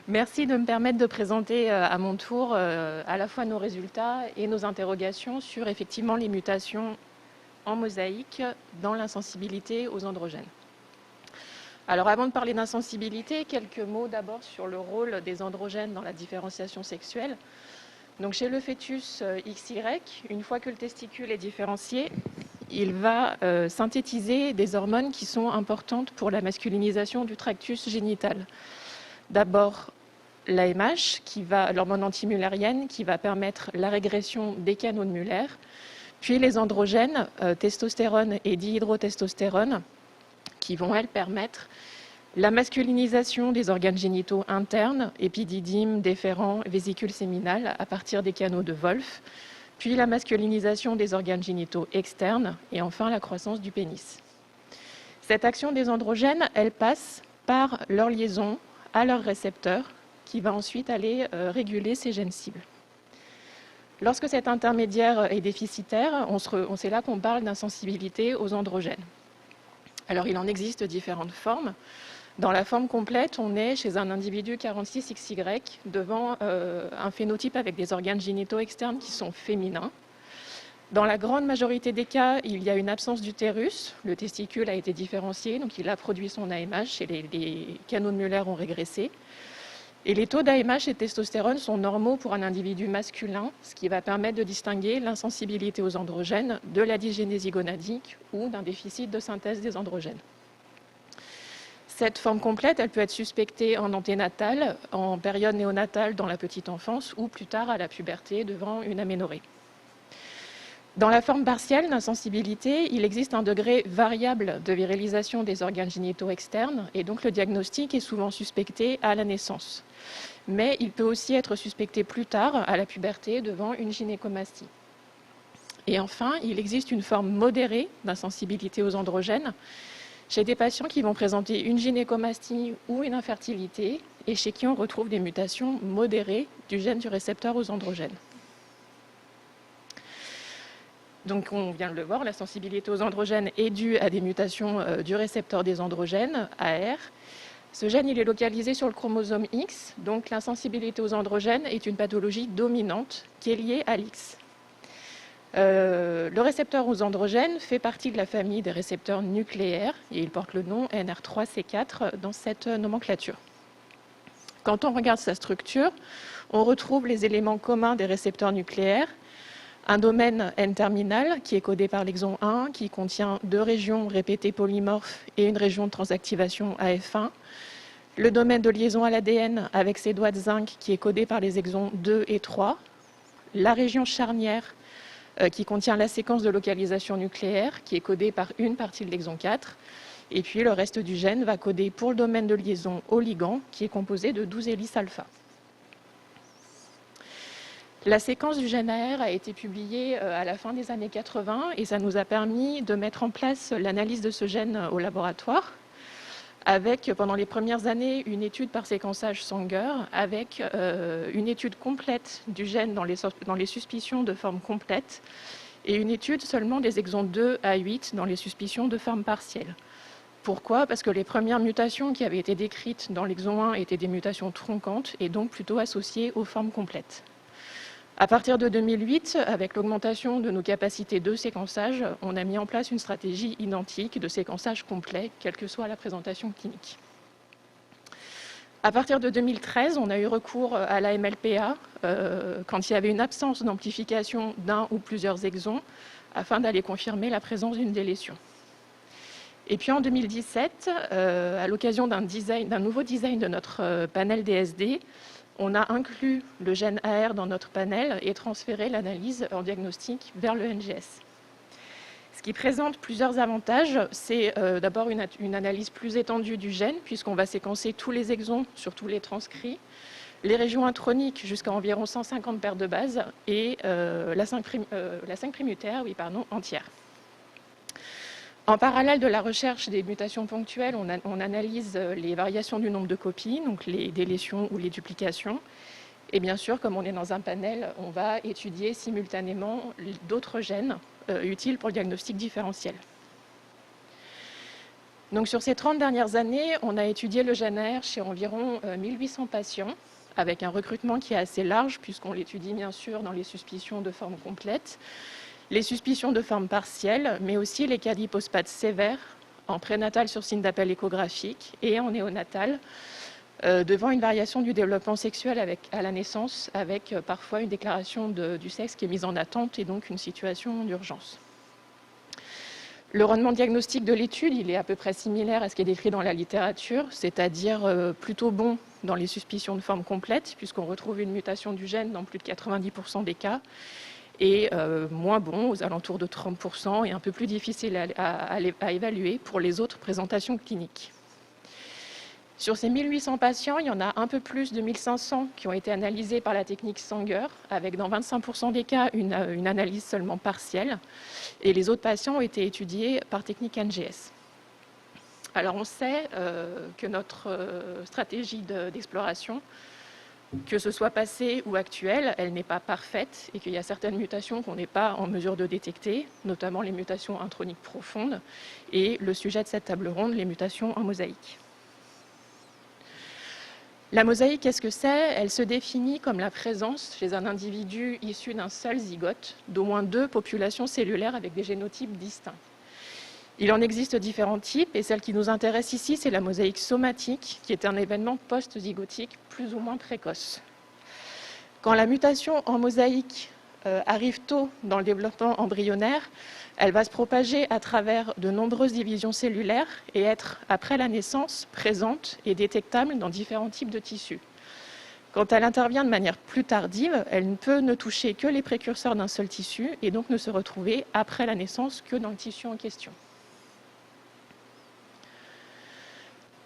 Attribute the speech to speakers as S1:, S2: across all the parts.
S1: Merci de me permettre de présenter à mon tour à la fois nos résultats et nos interrogations sur effectivement les mutations en mosaïque dans l'insensibilité aux androgènes. Alors avant de parler d'insensibilité, quelques mots d'abord sur le rôle des androgènes dans la différenciation sexuelle. Donc chez le fœtus XY, une fois que le testicule est différencié, il va synthétiser des hormones qui sont importantes pour la masculinisation du tractus génital. D'abord, l'AMH, l'hormone antimullérienne, qui va permettre la régression des canaux de Muller, puis les androgènes, testostérone et dihydrotestostérone, qui vont, elles, permettre la masculinisation des organes génitaux internes, épididyme, déférent, vésicule séminale, à partir des canaux de Wolff, puis la masculinisation des organes génitaux externes, et enfin la croissance du pénis. Cette action des androgènes, elle passe par leur liaison à leur récepteur, qui va ensuite aller réguler ces gènes cibles. Lorsque cet intermédiaire est déficitaire, c'est là qu'on parle d'insensibilité aux androgènes. Alors il en existe différentes formes. Dans la forme complète, on est chez un individu 46XY devant un phénotype avec des organes génitaux externes qui sont féminins. Dans la grande majorité des cas, il y a une absence d'utérus. Le testicule a été différencié, donc il a produit son AMH et les canaux de Muller ont régressé. Et les taux d'AMH et de testostérone sont normaux pour un individu masculin, ce qui va permettre de distinguer l'insensibilité aux androgènes de la dysgénésie gonadique ou d'un déficit de synthèse des androgènes. Cette forme complète, elle peut être suspectée en anténatal, en période néonatale dans la petite enfance ou plus tard à la puberté devant une aménorrhée. Dans la forme partielle d'insensibilité, il existe un degré variable de virilisation des organes génitaux externes et donc le diagnostic est souvent suspecté à la naissance. Mais il peut aussi être suspecté plus tard à la puberté devant une gynécomastie. Et enfin, il existe une forme modérée d'insensibilité aux androgènes chez des patients qui vont présenter une gynécomastie ou une infertilité et chez qui on retrouve des mutations modérées du gène du récepteur aux androgènes. Donc on vient de le voir, la sensibilité aux androgènes est due à des mutations du récepteur des androgènes, AR. Ce gène il est localisé sur le chromosome X, donc l'insensibilité aux androgènes est une pathologie dominante qui est liée à l'X. Le récepteur aux androgènes fait partie de la famille des récepteurs nucléaires et il porte le nom NR3C4 dans cette nomenclature. Quand on regarde sa structure, on retrouve les éléments communs des récepteurs nucléaires. Un domaine N-terminal qui est codé par l'exon 1, qui contient 2 régions répétées polymorphes et une région de transactivation AF1. Le domaine de liaison à l'ADN avec ses doigts de zinc qui est codé par les exons 2 et 3. La région charnière qui contient la séquence de localisation nucléaire qui est codée par une partie de l'exon 4. Et puis le reste du gène va coder pour le domaine de liaison au ligand qui est composé de 12 hélices alpha. La séquence du gène AR a été publiée à la fin des années 80 et ça nous a permis de mettre en place l'analyse de ce gène au laboratoire avec, pendant les premières années, une étude par séquençage Sanger avec une étude complète du gène dans les suspicions de forme complète et une étude seulement des exons 2 à 8 dans les suspicions de forme partielle. Pourquoi ? Parce que les premières mutations qui avaient été décrites dans l'exon 1 étaient des mutations troncantes et donc plutôt associées aux formes complètes. À partir de 2008, avec l'augmentation de nos capacités de séquençage, on a mis en place une stratégie identique de séquençage complet, quelle que soit la présentation clinique. À partir de 2013, on a eu recours à la MLPA quand il y avait une absence d'amplification d'un ou plusieurs exons, afin d'aller confirmer la présence d'une délétion. Et puis en 2017, à l'occasion d'un nouveau design de notre panel DSD, on a inclus le gène AR dans notre panel et transféré l'analyse en diagnostic vers le NGS. Ce qui présente plusieurs avantages, c'est d'abord une analyse plus étendue du gène, puisqu'on va séquencer tous les exons sur tous les transcrits, les régions introniques jusqu'à environ 150 paires de bases et la 5' entière. En parallèle de la recherche des mutations ponctuelles, on analyse les variations du nombre de copies, donc les délétions ou les duplications. Et bien sûr, comme on est dans un panel, on va étudier simultanément d'autres gènes utiles pour le diagnostic différentiel. Donc sur ces 30 dernières années, on a étudié le gène AR chez environ 1800 patients, avec un recrutement qui est assez large, puisqu'on l'étudie bien sûr dans les suspicions de forme complète, les suspicions de forme partielle, mais aussi les cas d'hypospate sévères, en prénatal sur signe d'appel échographique et en néonatal, devant une variation du développement sexuel à la naissance, avec parfois une déclaration du sexe qui est mise en attente et donc une situation d'urgence. Le rendement diagnostique de l'étude, il est à peu près similaire à ce qui est décrit dans la littérature, c'est-à-dire plutôt bon dans les suspicions de forme complète, puisqu'on retrouve une mutation du gène dans plus de 90% des cas, et moins bon aux alentours de 30% et un peu plus difficile à évaluer pour les autres présentations cliniques. Sur ces 1800 patients, il y en a un peu plus de 1500 qui ont été analysés par la technique Sanger, avec dans 25% des cas une analyse seulement partielle, et les autres patients ont été étudiés par technique NGS. Alors on sait que notre stratégie d'exploration, que ce soit passée ou actuelle, elle n'est pas parfaite et qu'il y a certaines mutations qu'on n'est pas en mesure de détecter, notamment les mutations introniques profondes et le sujet de cette table ronde, les mutations en mosaïque. La mosaïque, qu'est-ce que c'est? Elle se définit comme la présence chez un individu issu d'un seul zygote d'au moins 2 populations cellulaires avec des génotypes distincts. Il en existe différents types et celle qui nous intéresse ici, c'est la mosaïque somatique, qui est un événement post-zygotique plus ou moins précoce. Quand la mutation en mosaïque arrive tôt dans le développement embryonnaire, elle va se propager à travers de nombreuses divisions cellulaires et être, après la naissance, présente et détectable dans différents types de tissus. Quand elle intervient de manière plus tardive, elle ne peut ne toucher que les précurseurs d'un seul tissu et donc ne se retrouver après la naissance que dans le tissu en question.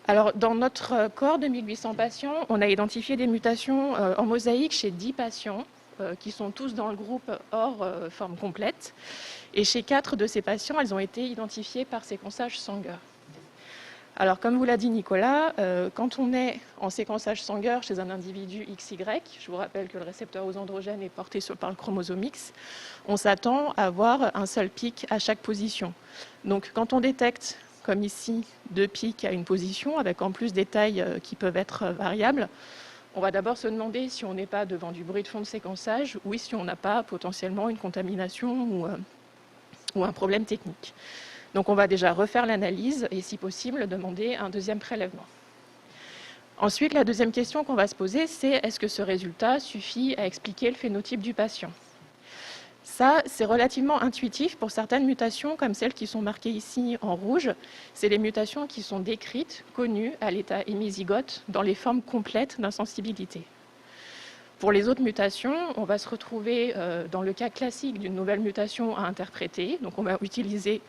S1: Alors, dans notre corps de 1800 patients, on a identifié des mutations en mosaïque chez 10 patients qui sont tous dans le groupe hors forme complète. Et chez 4 de ces patients, elles ont été identifiées par séquençage Sanger. Alors, comme vous l'a dit Nicolas, quand on est en séquençage Sanger chez un individu XY, je vous rappelle que le récepteur aux androgènes est porté par le chromosome X, on s'attend à avoir un seul pic à chaque position. Donc, quand on détecte, comme ici, 2 pics à une position, avec en plus des tailles qui peuvent être variables, on va d'abord se demander si on n'est pas devant du bruit de fond de séquençage ou si on n'a pas potentiellement une contamination ou un problème technique. Donc on va déjà refaire l'analyse et si possible demander un deuxième prélèvement. Ensuite, la deuxième question qu'on va se poser, c'est est-ce que ce résultat suffit à expliquer le phénotype du patient? Ça, c'est relativement intuitif pour certaines mutations comme celles qui sont marquées ici en rouge. C'est les mutations qui sont décrites, connues à l'état hémizygote dans les formes complètes d'insensibilité. Pour les autres mutations, on va se retrouver dans le cas classique d'une nouvelle mutation à interpréter. Donc on va utiliser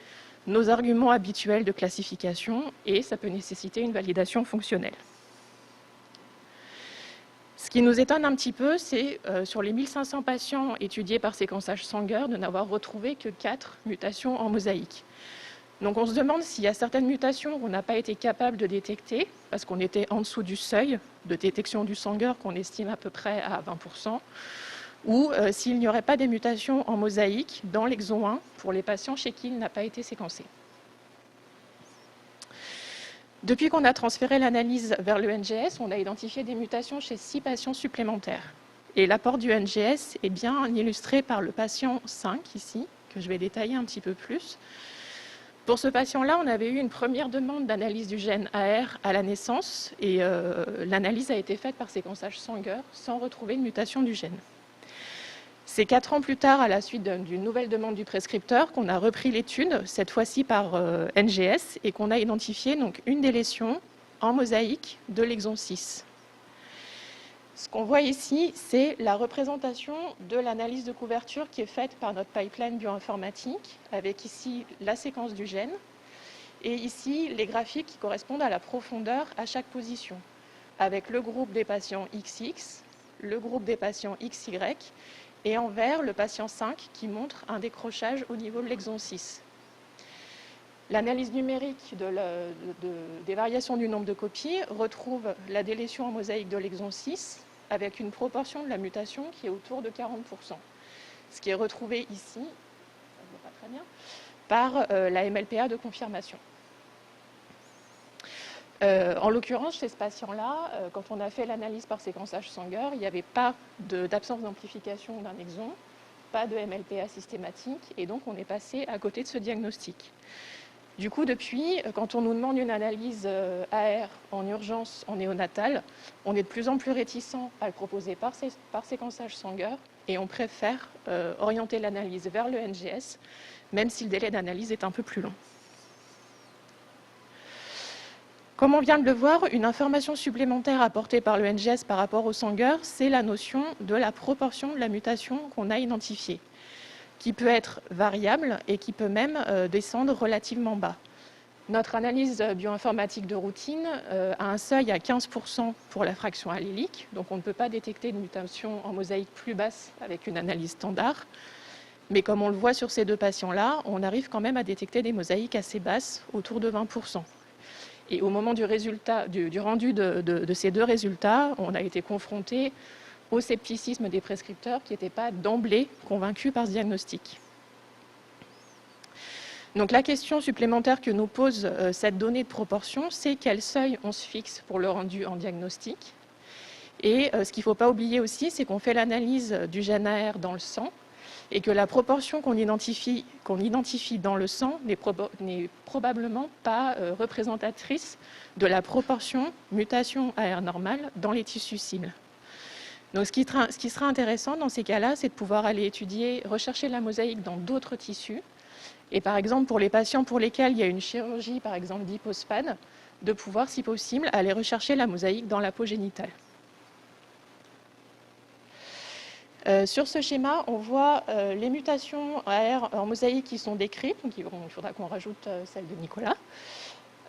S1: nos arguments habituels de classification et ça peut nécessiter une validation fonctionnelle. Ce qui nous étonne un petit peu, c'est sur les 1500 patients étudiés par séquençage Sanger, de n'avoir retrouvé que 4 mutations en mosaïque. Donc on se demande s'il y a certaines mutations qu'on n'a pas été capable de détecter, parce qu'on était en dessous du seuil de détection du Sanger qu'on estime à peu près à 20%, ou s'il n'y aurait pas des mutations en mosaïque dans l'exon 1 pour les patients chez qui il n'a pas été séquencé. Depuis qu'on a transféré l'analyse vers le NGS, on a identifié des mutations chez 6 patients supplémentaires. Et l'apport du NGS est bien illustré par le patient 5 ici, que je vais détailler un petit peu plus. Pour ce patient-là, on avait eu une première demande d'analyse du gène AR à la naissance et l'analyse a été faite par séquençage Sanger sans retrouver une mutation du gène. C'est 4 ans plus tard, à la suite d'une nouvelle demande du prescripteur, qu'on a repris l'étude, cette fois-ci par NGS, et qu'on a identifié donc une des lésions en mosaïque de l'exon 6. Ce qu'on voit ici, c'est la représentation de l'analyse de couverture qui est faite par notre pipeline bioinformatique, avec ici la séquence du gène, et ici les graphiques qui correspondent à la profondeur à chaque position, avec le groupe des patients XX, le groupe des patients XY, et en vert, le patient 5 qui montre un décrochage au niveau de l'exon 6. L'analyse numérique des variations du nombre de copies retrouve la délétion en mosaïque de l'exon 6 avec une proportion de la mutation qui est autour de 40%. Ce qui est retrouvé ici, ça ne voit pas très bien, par la MLPA de confirmation. En l'occurrence, chez ce patient-là, quand on a fait l'analyse par séquençage Sanger, il n'y avait pas d'absence d'amplification d'un exon, pas de MLPA systématique, et donc on est passé à côté de ce diagnostic. Du coup, depuis, quand on nous demande une analyse AR en urgence, en néonatal, on est de plus en plus réticent à le proposer par séquençage Sanger, et on préfère orienter l'analyse vers le NGS, même si le délai d'analyse est un peu plus long. Comme on vient de le voir, une information supplémentaire apportée par le NGS par rapport au Sanger, c'est la notion de la proportion de la mutation qu'on a identifiée, qui peut être variable et qui peut même descendre relativement bas. Notre analyse bioinformatique de routine a un seuil à 15% pour la fraction allélique, donc on ne peut pas détecter de mutation en mosaïque plus basse avec une analyse standard. Mais comme on le voit sur ces deux patients-là, on arrive quand même à détecter des mosaïques assez basses, autour de 20%. Et au moment du rendu de ces deux résultats, on a été confronté au scepticisme des prescripteurs qui n'étaient pas d'emblée convaincus par ce diagnostic. Donc la question supplémentaire que nous pose cette donnée de proportion, c'est quel seuil on se fixe pour le rendu en diagnostic. Et ce qu'il ne faut pas oublier aussi, c'est qu'on fait l'analyse du gène AR dans le sang, et que la proportion qu'on identifie dans le sang n'est probablement pas représentatrice de la proportion mutation AR normale dans les tissus cibles. Donc ce qui sera intéressant dans ces cas-là, c'est de pouvoir aller rechercher la mosaïque dans d'autres tissus, et par exemple pour les patients pour lesquels il y a une chirurgie, par exemple d'hypospad, de pouvoir, si possible, aller rechercher la mosaïque dans la peau génitale. Sur ce schéma, on voit les mutations AR en mosaïque qui sont décrites, donc il faudra qu'on rajoute celle de Nicolas.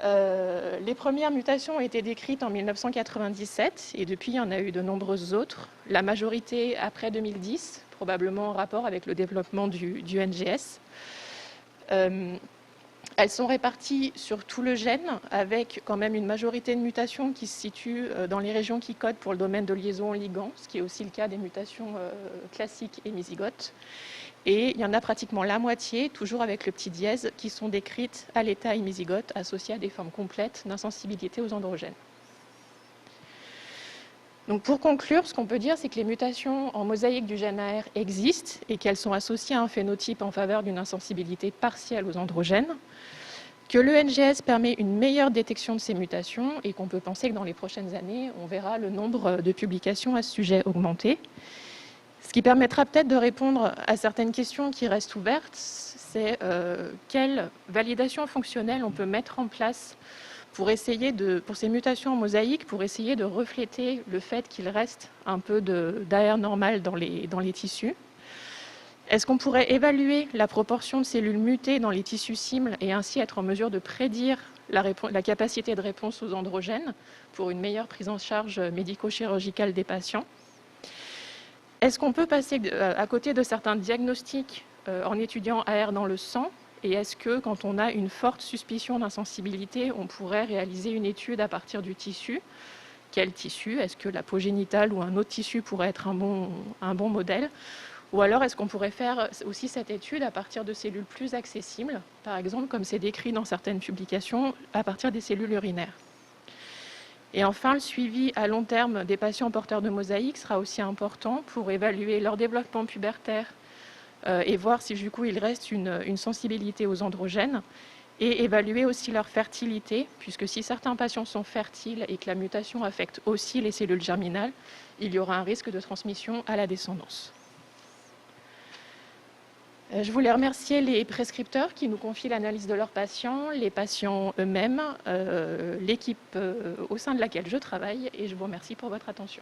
S1: Les premières mutations ont été décrites en 1997 et depuis il y en a eu de nombreuses autres, la majorité après 2010, probablement en rapport avec le développement du NGS. Elles sont réparties sur tout le gène, avec quand même une majorité de mutations qui se situent dans les régions qui codent pour le domaine de liaison ligand, ce qui est aussi le cas des mutations classiques hémizygotes. Et il y en a pratiquement la moitié, toujours avec le petit dièse, qui sont décrites à l'état hémizygote, associées à des formes complètes d'insensibilité aux androgènes. Donc pour conclure, ce qu'on peut dire, c'est que les mutations en mosaïque du gène AR existent et qu'elles sont associées à un phénotype en faveur d'une insensibilité partielle aux androgènes, que le NGS permet une meilleure détection de ces mutations et qu'on peut penser que dans les prochaines années, on verra le nombre de publications à ce sujet augmenter. Ce qui permettra peut-être de répondre à certaines questions qui restent ouvertes, c'est quelle validation fonctionnelle on peut mettre en place pour ces mutations en mosaïque, pour essayer de refléter le fait qu'il reste un peu d'AR normal dans les tissus. Est-ce qu'on pourrait évaluer la proportion de cellules mutées dans les tissus cibles et ainsi être en mesure de prédire la capacité de réponse aux androgènes pour une meilleure prise en charge médico-chirurgicale des patients? Est-ce qu'on peut passer à côté de certains diagnostics en étudiant AR dans le sang? Et est-ce que, quand on a une forte suspicion d'insensibilité, on pourrait réaliser une étude à partir du tissu? Quel tissu? Est-ce que la peau génitale ou un autre tissu pourrait être un bon modèle? Ou alors, est-ce qu'on pourrait faire aussi cette étude à partir de cellules plus accessibles, par exemple, comme c'est décrit dans certaines publications, à partir des cellules urinaires? Et enfin, le suivi à long terme des patients porteurs de mosaïque sera aussi important pour évaluer leur développement pubertaire et voir si du coup il reste une sensibilité aux androgènes, et évaluer aussi leur fertilité, puisque si certains patients sont fertiles et que la mutation affecte aussi les cellules germinales, il y aura un risque de transmission à la descendance. Je voulais remercier les prescripteurs qui nous confient l'analyse de leurs patients, les patients eux-mêmes, l'équipe au sein de laquelle je travaille, et je vous remercie pour votre attention.